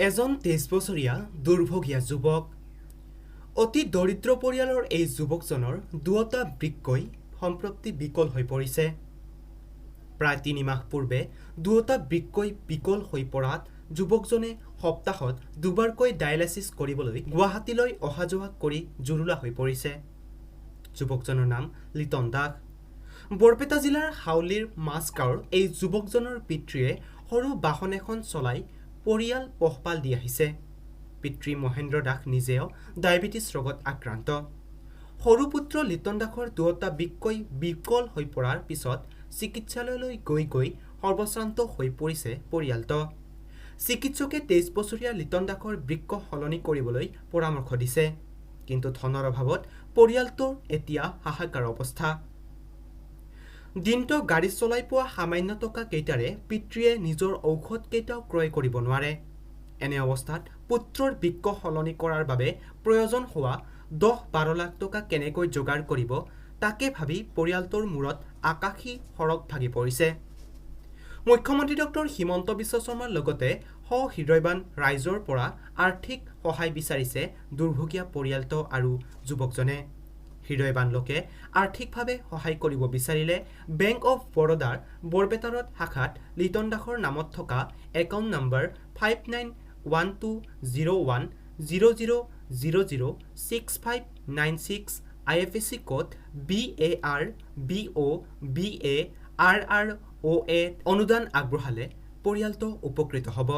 এজন 23 বছৰীয়া দুৰ্ভগীয়া যুৱক অতি দৰিদ্ৰ পৰিয়ালৰ এই যুৱকজনৰ দুটা বৃক্কই সম্প্ৰতি বিকল হৈ পৰিছে। প্ৰায় 3 মাহ পূৰ্বে দুটা বৃক্কই বিকল হৈ পৰাত যুৱকজনে সপ্তাহত দুবাৰকৈ ডায়ালাইচিছ কৰিবলৈ গুৱাহাটীলৈ অহা যোৱা কৰি জুৰুলা হৈ পৰিছে। যুৱকজনৰ নাম লিটন দাস। বৰপেটা জিলাৰ হাউলীৰ মাছগাঁৱৰ এই যুৱকজনৰ পিতৃয়ে সৰু বাহন এখন চলাই পৰিয়াল পোহপাল দি আহিছে। পিতৃ মহেন্দ্ৰ দাস নিজেও ডায়েবেটিছ ৰোগত আক্ৰান্ত। সৰু পুত্ৰ লিটন দাসৰ দুটা বৃক্কই বিকল হৈ পৰাৰ পিছত চিকিৎসালয়লৈ গৈ গৈ সৰ্বশ্ৰান্ত হৈ পৰিছে পৰিয়ালটো। চিকিৎসকে 23 বছৰীয়া লিটন দাসৰ বৃক্ক সলনি কৰিবলৈ পৰামৰ্শ দিছে, কিন্তু ধনৰ অভাৱত পৰিয়ালটোৰ এতিয়া হাহাকাৰ অৱস্থা। দিনটো গাড়ী চলাই পোৱা সামান্য টকা কেইটাৰে পিতৃয়ে নিজৰ ঔষধ কেইটাও ক্ৰয় কৰিব নোৱাৰে। এনে অৱস্থাত পুত্ৰৰ বৃক্ক সলনি কৰাৰ বাবে প্ৰয়োজন হোৱা 10-12 লাখ টকা কেনেকৈ যোগাৰ কৰিব তাকে ভাবি পৰিয়ালটোৰ মূৰত আকাশী সৰগ ভাগি পৰিছে। মুখ্যমন্ত্ৰী ডক্টৰ হিমন্ত বিশ্ব শৰ্মাৰ লগতে সহৃদয়বান ৰাইজৰ পৰা আৰ্থিক সহায় বিচাৰিছে দুৰ্ভগীয়া পৰিয়ালটো আৰু যুৱকজনে। হৃদয়বান লোকে আৰ্থিকভাৱে সহায় কৰিব বিচাৰিলে বেংক অৱ বৰোদাৰ বৰপেটাৰত শাখাত লিটন দাসৰ নামত থকা account number 59120100006596 IFSC code BARBOBARROA অনুদান আগবঢ়ালে পৰিয়ালটো উপকৃত হ'ব।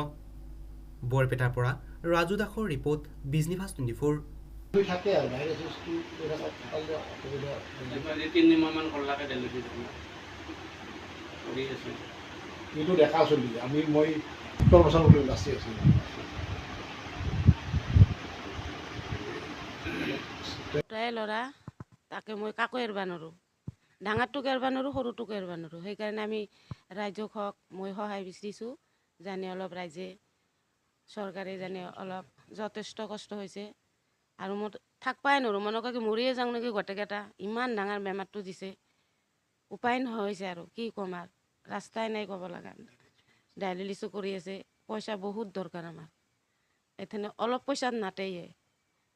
বৰপেটাৰ পৰা ৰাজু দাসৰ ৰিপৰ্ট, বিজনিভাছ 24। থাকে আৰু ডায়ালিচিছটো অসুবিধা 3 মাহমান কৰলাকে ডায়ালিচিছ কৰি আছোঁ। কিন্তু দেখা চলি মই 17 বছৰলৈ বাচি আছিলোঁ। দুটাই ল'ৰা, তাকে মই কাকো এৰিব নোৱাৰোঁ। ডাঙৰটোক এৰিব নোৱাৰোঁ, সৰুটোক এৰিব নোৱাৰোঁ। সেইকাৰণে আমি ৰাইজক হওক মই সহায় বিচাৰিছোঁ, জানি অলপ ৰাইজে চৰকাৰে জানি অলপ যথেষ্ট কষ্ট হৈছে আৰু মোৰ থাকবাই নোৱাৰোঁ। মনকে মৰিয়ে যাওঁ নেকি গোটেইকেইটা, ইমান ডাঙৰ বেমাৰটো দিছে। উপায় নোহোৱা হৈছে আৰু কি ক'ম আৰু, ৰাস্তাই নাই ক'ব লগা। ডায়েলিচিছো কৰি আছে, পইচা বহুত দৰকাৰ আমাৰ। এথেনে অলপ পইচাত নাটেয়ে।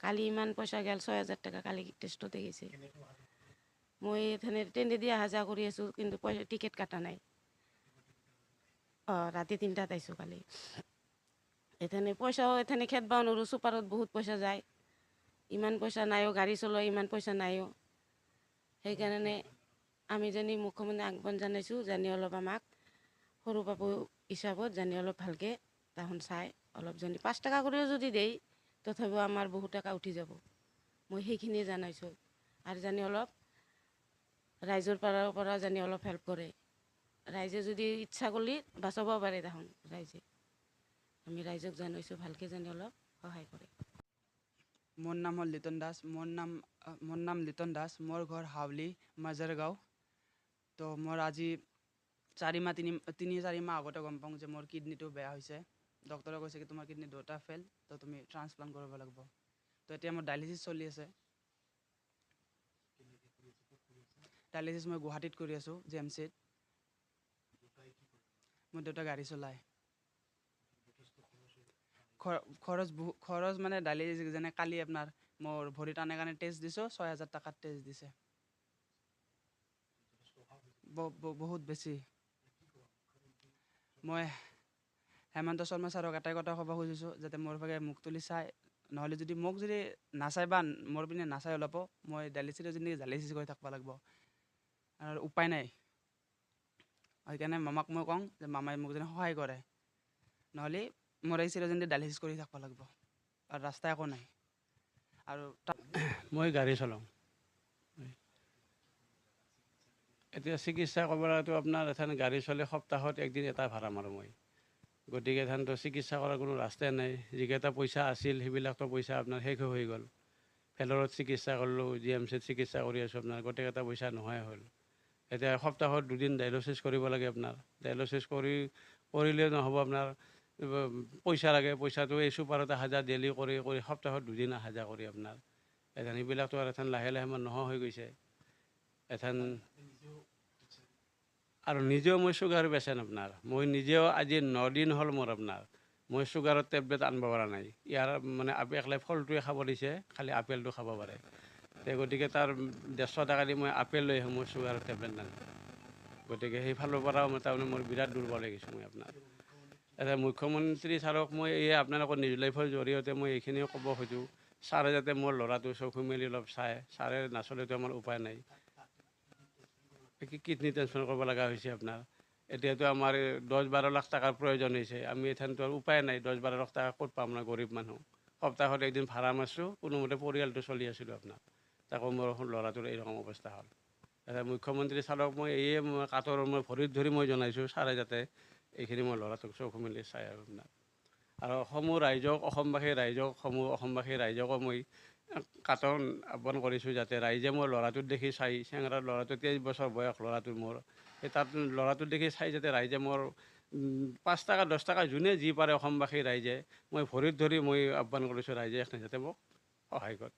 কালি ইমান পইচা গেল, 6,000 টকা কালি টেষ্টতে গৈছে। মই এথেনে ট্ৰেইনেদি অহা যোৱা কৰি আছোঁ, কিন্তু পইচা টিকেট কটা নাই। ৰাতি 3টাত আহিছোঁ কালি। এথেনে পইচাও এথেনে খেদবাও নোৱাৰোঁ, চুপাৰত বহুত পইচা যায়। ইমান পইচা নাইও, গাড়ী চলোৱা ইমান পইচা নাইও। সেইকাৰণে আমি জানি মুখ্যমন্ত্ৰী আহ্বান জনাইছোঁ, জানি অলপ আমাক সৰু বাবু হিচাপত জানি অলপ ভালকৈ তাহোন চাই অলপ জানি 5 টকা কৰিও যদি দেই তথাপিও আমাৰ বহুত টকা উঠি যাব। মই সেইখিনিয়ে জনাইছোঁ আৰু জানি অলপ ৰাইজৰ পৰা জানি অলপ হেল্প কৰে। ৰাইজে যদি ইচ্ছা কৰিলে বাচাব পাৰে তাহোন ৰাইজে। আমি ৰাইজক জনাইছোঁ ভালকৈ জানি অলপ সহায় কৰে। মোৰ নাম হ'ল লিটন দাস। মোৰ নাম লিটন দাস। মোৰ ঘৰ হাউলী মাজাৰগাঁও। তো মোৰ আজি 3-4 মাহ আগতে গম পাওঁ যে মোৰ কিডনীটো বেয়া হৈছে। ডক্টৰে কৈছে কি তোমাৰ কিডনী দুটা ফেইল, তো তুমি ট্ৰান্সপ্লাণ্ট কৰিব লাগিব। তো এতিয়া মোৰ ডায়েলিচিছ চলি আছে। ডায়েলিচিছ মই গুৱাহাটীত কৰি আছোঁ, JMCত। মোৰ দেউতা গাড়ী চলায়। খৰচ মানে ডায়েলিচিছ যেনে কালি আপোনাৰ মোৰ ভৰি টানে কাৰণে টেষ্ট দিছোঁ, 6,000 টকাত টেষ্ট দিছে। বহুত বেছি। মই হেমন্ত শৰ্মা ছাৰক এটাই কথা ক'ব খুজিছোঁ, যাতে মোৰ ভাগে মুখ তুলি চাই, নহ'লে যদি মোক যদি নাচাই বা মোৰ পিনে নাচাই অলপো, মই ডায়েলিচিছ কৰি থাকিব লাগিব আৰু উপায় নাই। সেইকাৰণে মামাক মই কওঁ যে মামাই মোক যেনে সহায় কৰে, নহ'লে মোৰ এই চিৰদিন ডায়েলিচিছ কৰি থাকিব লাগিব আৰু ৰাস্তা একো নাই। আৰু মই গাড়ী চলাওঁ। এতিয়া চিকিৎসা কৰিব লগাটো আপোনাৰ এথান গাড়ী চলে সপ্তাহত একদিন এটা ভাড়া মাৰোঁ মই। গতিকে এথানতো চিকিৎসা কৰাৰ কোনো ৰাস্তাই নাই। যিকেইটা পইচা আছিল সেইবিলাকতো পইচা আপোনাৰ শেষ হৈ গ'ল। ফেলৰত চিকিৎসা কৰিলোঁ, JMCত চিকিৎসা কৰি আছোঁ, আপোনাৰ গোটেইকেইটা পইচা নোহোৱাই হ'ল। এতিয়া সপ্তাহত 2 দিন ডায়েলিচিছ কৰিব লাগে আপোনাৰ। ডায়েলিচিছ কৰিলেও নহ'ব, আপোনাৰ পইচা লাগে। পইচাটো এই চুপাৰত অহা যোৱা ডেইলি কৰি সপ্তাহত 2 দিন অহা যোৱা কৰি আপোনাৰ এথান সেইবিলাকতো আৰু এথান লাহে লাহে মোৰ নোহোৱা হৈ গৈছে। এথান আৰু নিজেও মই চুগাৰ পেচেণ্ট আপোনাৰ। মই নিজেও আজি 9 দিন হ'ল মোৰ আপোনাৰ মই চুগাৰৰ টেবলেট আনিব পৰা নাই। ইয়াৰ মানে একলাই ফলটোৱে খাব দিছে, খালি আপেলটো খাব পাৰে। গতিকে তাৰ 150 টকা দি মই আপেল লৈ আহোঁ, মই চুগাৰৰ টেবলেট নানো। গতিকে সেইফালৰ পৰাও তাৰমানে মোৰ বিৰাট দুৰ্বল হৈ গৈছোঁ মই আপোনাৰ। এতিয়া মুখ্যমন্ত্ৰী ছাৰক মই এই আপোনালোকৰ নিউজ লাইভৰ জৰিয়তে মই এইখিনিও ক'ব খোজোঁ, ছাৰে যাতে মোৰ ল'ৰাটো চকু মেলি অলপ চায়। ছাৰে নাচলেতো আমাৰ উপায় নাই। কিডনী ট্ৰেন্সফাৰ কৰিব লগা হৈছে আপোনাৰ। এতিয়াতো আমাৰ 10-12 লাখ টকাৰ প্ৰয়োজন হৈছে। আমি এথানতো আৰু উপায় নাই, 10-12 লাখ টকা ক'ত পাম না, গৰীব মানুহ। সপ্তাহত একদিন ভাড়া মাৰিছোঁ, কোনোমতে পৰিয়ালটো চলি আছিলোঁ আপোনাৰ। তাকো মোৰ ল'ৰাটোৰ এইৰকম অৱস্থা হ'ল। এতিয়া মুখ্যমন্ত্ৰী ছাৰক মই কাটৰ মই ভৰিত ধৰি মই জনাইছোঁ, ছাৰে যাতে এইখিনি মোৰ ল'ৰাটোক চকু মেলি চায় আৰু আপোনাৰ। আৰু সমূহ ৰাইজক, অসমবাসী ৰাইজকো মই কাটৰ আহ্বান কৰিছোঁ, যাতে ৰাইজে মোৰ ল'ৰাটোক দেখি চাই, চেঙৰাৰ ল'ৰাটো 23 বছৰ বয়স ল'ৰাটোৰ মোৰ, সেই তাত ল'ৰাটোক দেখি চাই যাতে ৰাইজে মোৰ 5 টকা 10 টকা যোনে যি পাৰে অসমবাসী ৰাইজে মই ভৰিত ধৰি মই আহ্বান কৰিছোঁ, ৰাইজে যাতে মোক সহায় কৰে।